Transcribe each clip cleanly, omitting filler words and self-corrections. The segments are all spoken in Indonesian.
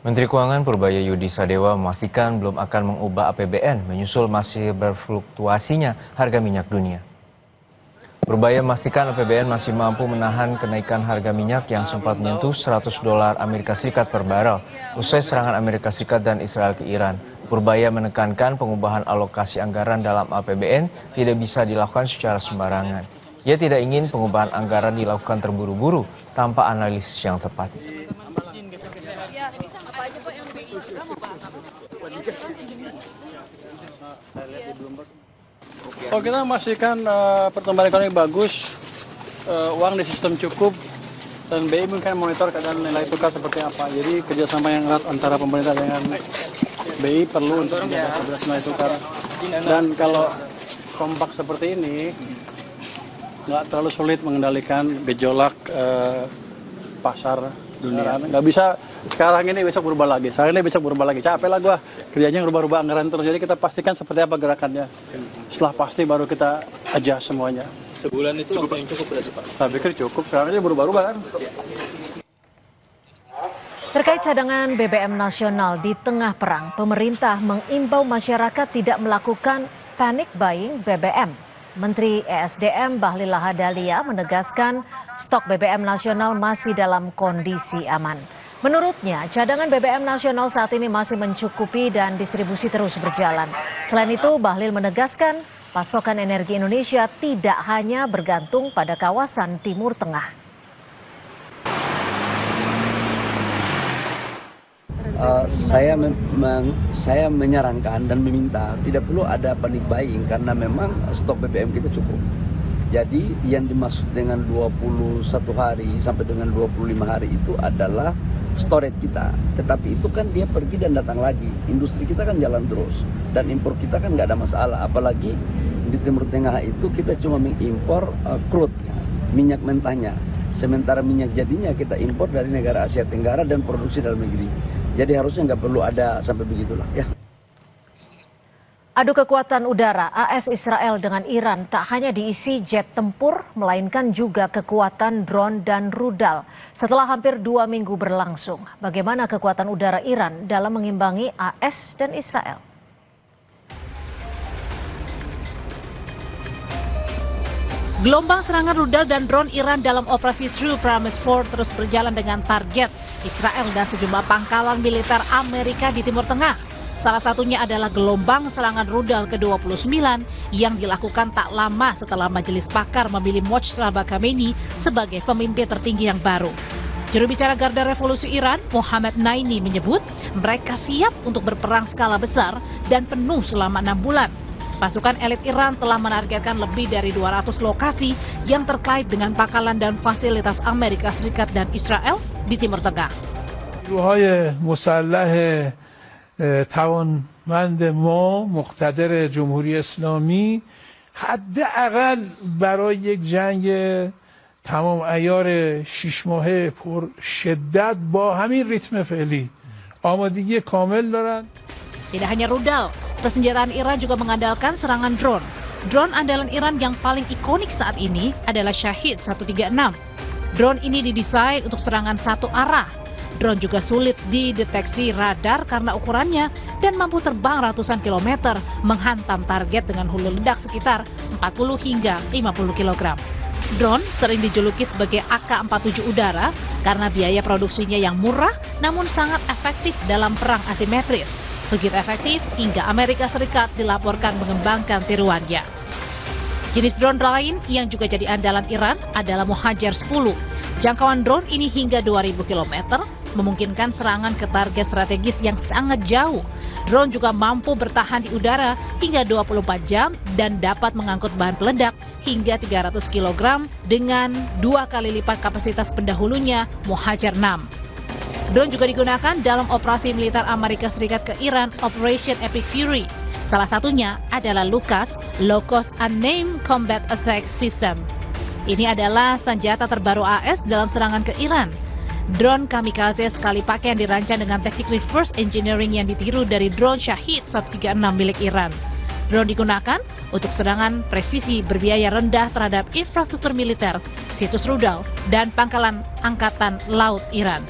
Menteri Keuangan Purbaya Sadewa memastikan belum akan mengubah APBN menyusul masih berfluktuasinya harga minyak dunia. Purbaya memastikan APBN masih mampu menahan kenaikan harga minyak yang sempat menyentuh $100 Amerika Serikat per barel usai serangan Amerika Serikat dan Israel ke Iran. Purbaya menekankan pengubahan alokasi anggaran dalam APBN tidak bisa dilakukan secara sembarangan. Ia tidak ingin pengubahan anggaran dilakukan terburu-buru tanpa analisis yang tepat. Kalau kita memastikan pertumbuhan ekonomi bagus, uang di sistem cukup, dan BI mungkin monitor keadaan nilai tukar seperti apa. Jadi kerjasama yang erat antara pemerintah dengan BI perlu untuk menjaga stabilitas nilai tukar. Dan kalau kompak seperti ini, nggak terlalu sulit mengendalikan gejolak pasar dunia. Nggak bisa sekarang ini besok berubah lagi, sekarang ini besok berubah lagi. Capek lah gua kerjanya rubah-rubah anggaran terus. Jadi kita pastikan seperti apa gerakannya. Setelah pasti baru kita adjust semuanya. Sebulan itu cukup yang cukup berarti Pak? Saya pikir cukup, sekarang aja berubah-ubah kan. Terkait cadangan BBM nasional di tengah perang, pemerintah mengimbau masyarakat tidak melakukan panic buying BBM. Menteri ESDM Bahlil Lahadalia menegaskan stok BBM nasional masih dalam kondisi aman. Menurutnya, cadangan BBM nasional saat ini masih mencukupi dan distribusi terus berjalan. Selain itu, Bahlil menegaskan pasokan energi Indonesia tidak hanya bergantung pada kawasan Timur Tengah. Saya menyarankan dan meminta tidak perlu ada panic buying karena memang stok BBM kita cukup. Jadi yang dimaksud dengan 21 hari sampai dengan 25 hari itu adalah storage kita. Tetapi itu kan dia pergi dan datang lagi. Industri kita kan jalan terus dan impor kita kan nggak ada masalah. Apalagi di Timur Tengah itu kita cuma mengimpor crude, minyak mentahnya. Sementara minyak jadinya kita impor dari negara Asia Tenggara dan produksi dalam negeri. Jadi harusnya nggak perlu ada sampai begitulah ya. Adu kekuatan udara AS Israel dengan Iran tak hanya diisi jet tempur, melainkan juga kekuatan drone dan rudal. Setelah hampir 2 minggu berlangsung, bagaimana kekuatan udara Iran dalam mengimbangi AS dan Israel? Gelombang serangan rudal dan drone Iran dalam operasi True Promise 4 terus berjalan dengan target Israel dan sejumlah pangkalan militer Amerika di Timur Tengah. Salah satunya adalah gelombang serangan rudal ke-29 yang dilakukan tak lama setelah Majelis Pakar memilih Mojtaba Khamenei sebagai pemimpin tertinggi yang baru. Juru bicara Garda Revolusi Iran, Mohammad Naini menyebut mereka siap untuk berperang skala besar dan penuh selama 6 bulan. Pasukan elit Iran telah menargetkan lebih dari 200 lokasi yang terkait dengan pangkalan dan fasilitas Amerika Serikat dan Israel di Timur Tengah. نیروهای مسلح توانمند ما مقتدر جمهوری اسلامی حداقل برای یک جنگ تمام عیار 6 ماهه پر شدت با همین ریتم فعلی آمادگی کامل دارند. Tidak hanya rudal, persenjataan Iran juga mengandalkan serangan drone. Drone andalan Iran yang paling ikonik saat ini adalah Shahid 136. Drone ini didesain untuk serangan satu arah. Drone juga sulit dideteksi radar karena ukurannya dan mampu terbang ratusan kilometer menghantam target dengan hulu ledak sekitar 40 hingga 50 kg. Drone sering dijuluki sebagai AK-47 udara karena biaya produksinya yang murah namun sangat efektif dalam perang asimetris. Begitu efektif hingga Amerika Serikat dilaporkan mengembangkan tiruannya. Jenis drone lain yang juga jadi andalan Iran adalah Mohajer 10. Jangkauan drone ini hingga 2.000 km, memungkinkan serangan ke target strategis yang sangat jauh. Drone juga mampu bertahan di udara hingga 24 jam dan dapat mengangkut bahan peledak hingga 300 kg dengan 2 kali lipat kapasitas pendahulunya Mohajer 6. Drone juga digunakan dalam operasi militer Amerika Serikat ke Iran, Operation Epic Fury. Salah satunya adalah LUCAS, Low Cost Unnamed Combat Attack System. Ini adalah senjata terbaru AS dalam serangan ke Iran. Drone kamikaze sekali pakai yang dirancang dengan teknik reverse engineering yang ditiru dari drone Shahid 136 milik Iran. Drone digunakan untuk serangan presisi berbiaya rendah terhadap infrastruktur militer, situs rudal, dan pangkalan angkatan laut Iran.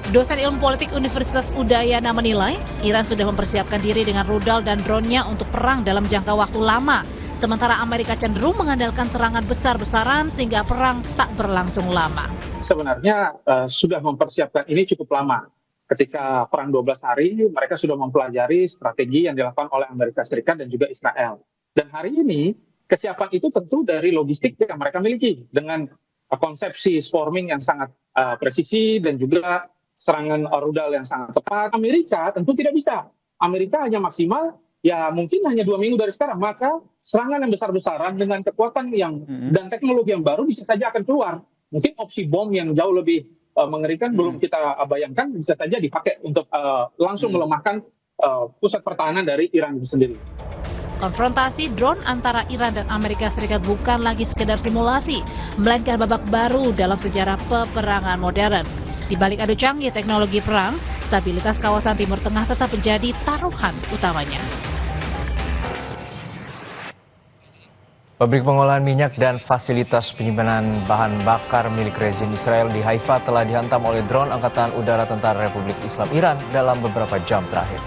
Dosen ilmu politik Universitas Udayana menilai, Iran sudah mempersiapkan diri dengan rudal dan drone-nya untuk perang dalam jangka waktu lama. Sementara Amerika cenderung mengandalkan serangan besar-besaran sehingga perang tak berlangsung lama. Sebenarnya sudah mempersiapkan ini cukup lama. Ketika perang 12 hari, mereka sudah mempelajari strategi yang dilakukan oleh Amerika Serikat dan juga Israel. Dan hari ini, kesiapan itu tentu dari logistik yang mereka miliki. Dengan konsepsi swarming yang sangat presisi dan juga serangan rudal yang sangat tepat. Amerika tentu tidak bisa. Amerika hanya maksimal, ya mungkin hanya 2 minggu dari sekarang. Maka serangan yang besar-besaran dengan kekuatan yang dan teknologi yang baru bisa saja akan keluar. Mungkin opsi bom yang jauh lebih mengerikan belum kita bayangkan, bisa saja dipakai untuk langsung melemahkan pusat pertahanan dari Iran itu sendiri. Konfrontasi drone antara Iran dan Amerika Serikat bukan lagi sekedar simulasi, melainkan babak baru dalam sejarah peperangan modern. Di balik adu canggih teknologi perang, stabilitas kawasan Timur Tengah tetap menjadi taruhan utamanya. Pabrik pengolahan minyak dan fasilitas penyimpanan bahan bakar milik rezim Israel di Haifa telah dihantam oleh drone Angkatan Udara Tentara Republik Islam Iran dalam beberapa jam terakhir.